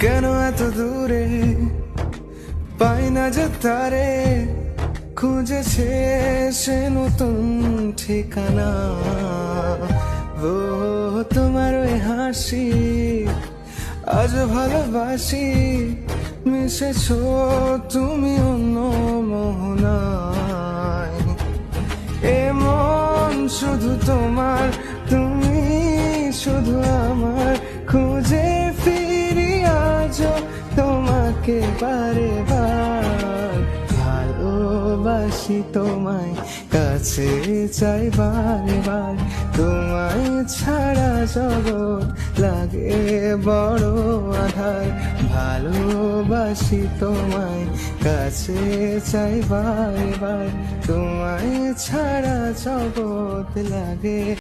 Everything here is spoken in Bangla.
কেন এত দূরে পাই না যে তারে, খুঁজেছে সে নতুন ঠিকানা। ও তোমার ওই হাসি আজ ভালোবাসি, মিশেছো তুমি অন্য মোহনায়। এ মন শুধু তোমার, তুমি শুধু আমার, খুঁজে ফিরি আজও তোমাকে বারে বার। ভালোবাসি তোমায়, কাছে চাই বারে বার, তোমায় ছাড়া জগৎ লাগে বড় আধার। ভালোবাসি তোমায়, কাছে চাই বারে বার, তোমায় ছাড়া জগৎ লাগে।